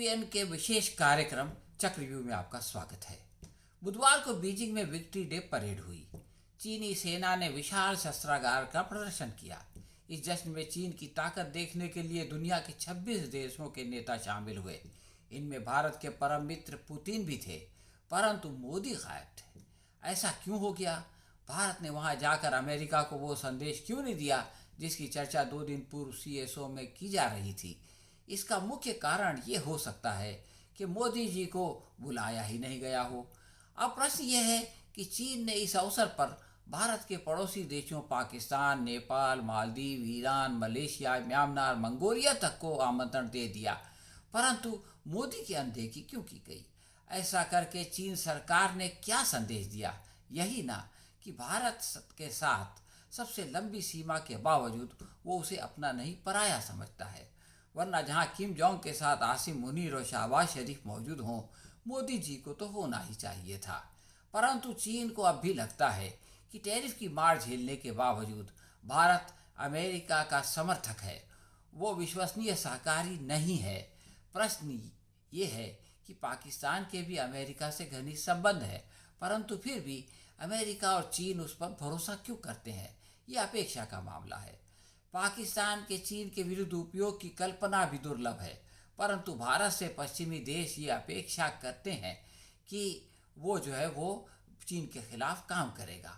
CBN के विशेष कार्यक्रम चक्रव्यूह में आपका स्वागत है। बुधवार को बीजिंग में विक्ट्री डे परेड हुई। चीनी सेना ने विशाल शस्त्रागार का प्रदर्शन किया। इस जश्न में चीन की ताकत देखने के लिए दुनिया के 26 देशों के नेता शामिल हुए। इनमें भारत के परम मित्र पुतिन भी थे, परंतु मोदी गायब थे। ऐसा क्यों हो गया? भारत ने वहां जाकर अमेरिका को वो संदेश क्यों नहीं दिया जिसकी चर्चा 2 दिन पूर्व सीएसओ में की जा रही थी? इसका मुख्य कारण ये हो सकता है कि मोदी जी को बुलाया ही नहीं गया हो। अब प्रश्न यह है कि चीन ने इस अवसर पर भारत के पड़ोसी देशों Pakistan, Nepal, Maldives, Iran, Malaysia, Myanmar, Mongolia तक को आमंत्रण दे दिया, परंतु मोदी की अनदेखी क्यों की गई? ऐसा करके चीन सरकार ने क्या संदेश दिया? यही ना कि भारत के साथ सबसे लंबी सीमा के बावजूद वो उसे अपना नहीं पराया समझता है। वरना जहां किम जोंग के साथ आसिम मुनीर और शहबाज शरीफ मौजूद हों, मोदी जी को तो होना ही चाहिए था। परंतु चीन को अब भी लगता है कि टैरिफ की मार झेलने के बावजूद भारत अमेरिका का समर्थक है, वो विश्वसनीय सहकारी नहीं है। प्रश्न ये है कि पाकिस्तान के भी अमेरिका से घनिष्ठ संबंध है, परंतु फिर भी अमेरिका और चीन उस पर भरोसा क्यों करते हैं? ये अपेक्षा का मामला है। पाकिस्तान के चीन के विरुद्ध उपयोग की कल्पना भी दुर्लभ है, परंतु भारत से पश्चिमी देश ये अपेक्षा करते हैं कि वो चीन के खिलाफ काम करेगा।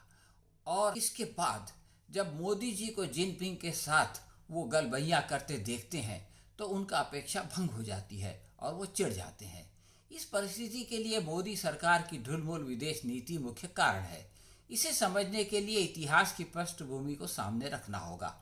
और इसके बाद जब मोदी जी को जिनपिंग के साथ वो गलबैयां करते देखते हैं तो उनका अपेक्षा भंग हो जाती है और वो चिढ़ जाते हैं। इस परिस्थिति के लिए मोदी सरकार की ढुलमुल विदेश नीति मुख्य कारण है। इसे समझने के लिए इतिहास की पृष्ठभूमि को सामने रखना होगा।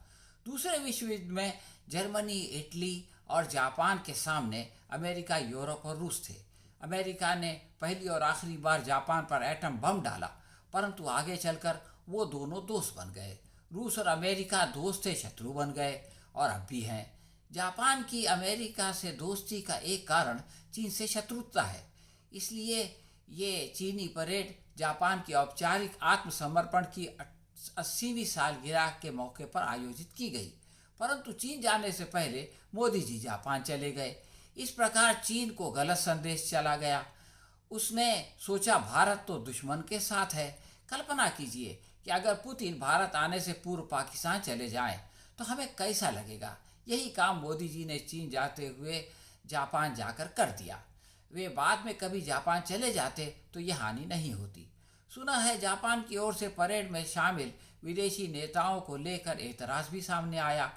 दूसरे विश्व युद्ध में जर्मनी, इटली और जापान के सामने अमेरिका, यूरोप और रूस थे। अमेरिका ने पहली और आखिरी बार जापान पर एटम बम डाला, परंतु आगे चलकर वो दोनों दोस्त बन गए। रूस और अमेरिका दोस्त थे, शत्रु बन गए और अब भी हैं। जापान की अमेरिका से दोस्ती का एक कारण चीन से शत्रुता है। इसलिए ये चीनी परेड जापान की औपचारिक आत्मसमर्पण की 80वीं सालगिरह के मौके पर आयोजित की गई, परंतु चीन जाने से पहले मोदी जी जापान चले गए। इस प्रकार चीन को गलत संदेश चला गया। उसने सोचा भारत तो दुश्मन के साथ है। कल्पना कीजिए कि अगर पुतिन भारत आने से पूर्व पाकिस्तान चले जाएं तो हमें कैसा लगेगा? यही काम मोदी जी ने चीन जाते हुए जापान जाकर कर दिया। वे बाद में कभी जापान चले जाते तो यह हानि नहीं होती। सुना है जापान की ओर से परेड में शामिल विदेशी नेताओं को लेकर एतराज भी सामने आया।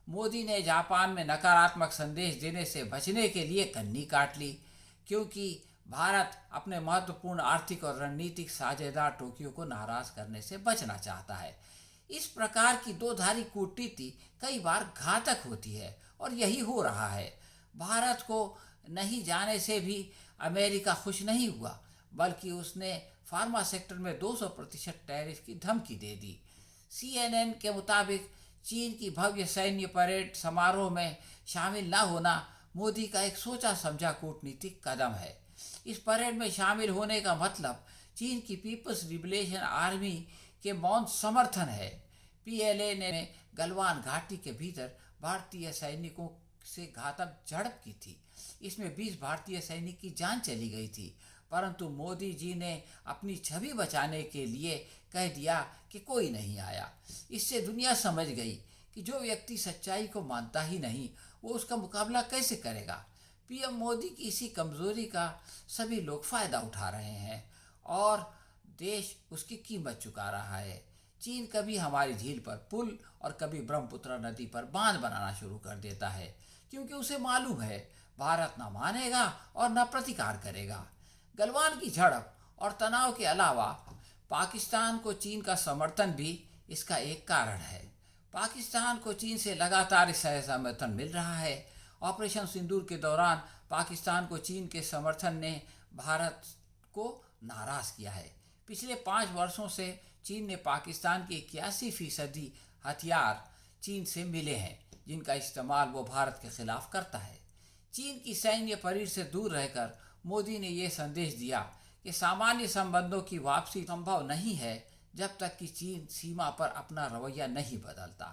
मोदी ने जापान में नकारात्मक संदेश देने से बचने के लिए कन्नी काट ली, क्योंकि भारत अपने महत्वपूर्ण आर्थिक और रणनीतिक साझेदार टोक्यो को नाराज करने से बचना चाहता है। इस प्रकार की दो धारी कूटनीति कई बार घातक होती है और यही हो रहा है। भारत को नहीं जाने से भी अमेरिका खुश नहीं हुआ, बल्कि उसने फार्मा सेक्टर में 200% टैरिफ की धमकी दे दी। CNN के मुताबिक चीन की भव्य सैन्य परेड समारोह में शामिल न होना मोदी का एक सोचा समझा कूटनीतिक कदम है। इस परेड में शामिल होने का मतलब चीन की पीपल्स लिबरेशन आर्मी के मौन समर्थन है। PLA ने गलवान घाटी के भीतर भारतीय सैनिकों से घातक झड़प की थी। इसमें 20 भारतीय सैनिक की जान चली गई थी, परंतु मोदी जी ने अपनी छवि बचाने के लिए कह दिया कि कोई नहीं आया। इससे दुनिया समझ गई कि जो व्यक्ति सच्चाई को मानता ही नहीं, वो उसका मुकाबला कैसे करेगा। PM मोदी की इसी कमजोरी का सभी लोग फायदा उठा रहे हैं और देश उसकी कीमत चुका रहा है। चीन कभी हमारी झील पर पुल और कभी ब्रह्मपुत्र नदी पर बांध बनाना शुरू कर देता है, क्योंकि उसे मालूम है भारत न मानेगा और न प्रतिकार करेगा। गलवान की झड़प और तनाव के अलावा पाकिस्तान को चीन का समर्थन भी इसका एक कारण है। पाकिस्तान को चीन से लगातार समर्थन मिल रहा है। ऑपरेशन सिंदूर के दौरान पाकिस्तान को चीन के समर्थन ने भारत को नाराज किया है। पिछले 5 वर्षों से चीन ने पाकिस्तान के 81% हथियार चीन से मिले हैं, जिनका इस्तेमाल वो भारत के खिलाफ करता है। चीन की सैन्य परेड से दूर रहकर मोदी ने ये संदेश दिया कि सामान्य संबंधों की वापसी संभव नहीं है जब तक कि चीन सीमा पर अपना रवैया नहीं बदलता,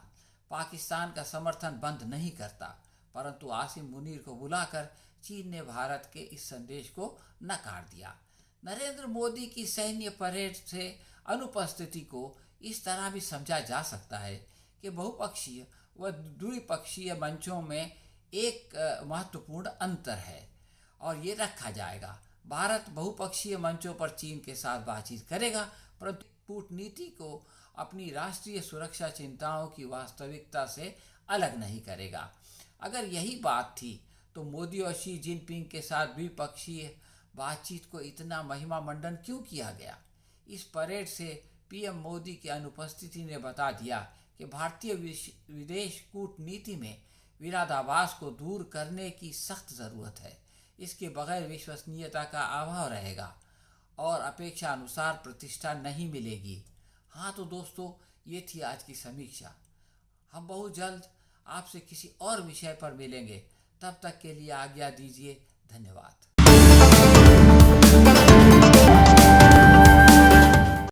पाकिस्तान का समर्थन बंद नहीं करता। परंतु आसिम मुनीर को बुलाकर चीन ने भारत के इस संदेश को नकार दिया। नरेंद्र मोदी की सैन्य परेड से अनुपस्थिति को इस तरह भी समझा जा सकता है कि बहुपक्षीय व द्विपक्षीय मंचों में एक महत्वपूर्ण अंतर है और ये रखा जाएगा। भारत बहुपक्षीय मंचों पर चीन के साथ बातचीत करेगा, परंतु कूटनीति को अपनी राष्ट्रीय सुरक्षा चिंताओं की वास्तविकता से अलग नहीं करेगा। अगर यही बात थी तो मोदी और शी जिनपिंग के साथ द्विपक्षीय बातचीत को इतना महिमा मंडन क्यों किया गया? इस परेड से पीएम मोदी की अनुपस्थिति ने बता दिया कि भारतीय विदेश कूटनीति में विरोधाभास को दूर करने की सख्त ज़रूरत है। इसके बगैर विश्वसनीयता का अभाव रहेगा और अपेक्षा अनुसार प्रतिष्ठा नहीं मिलेगी। हाँ तो दोस्तों, ये थी आज की समीक्षा। हम बहुत जल्द आपसे किसी और विषय पर मिलेंगे। तब तक के लिए आज्ञा दीजिए। धन्यवाद।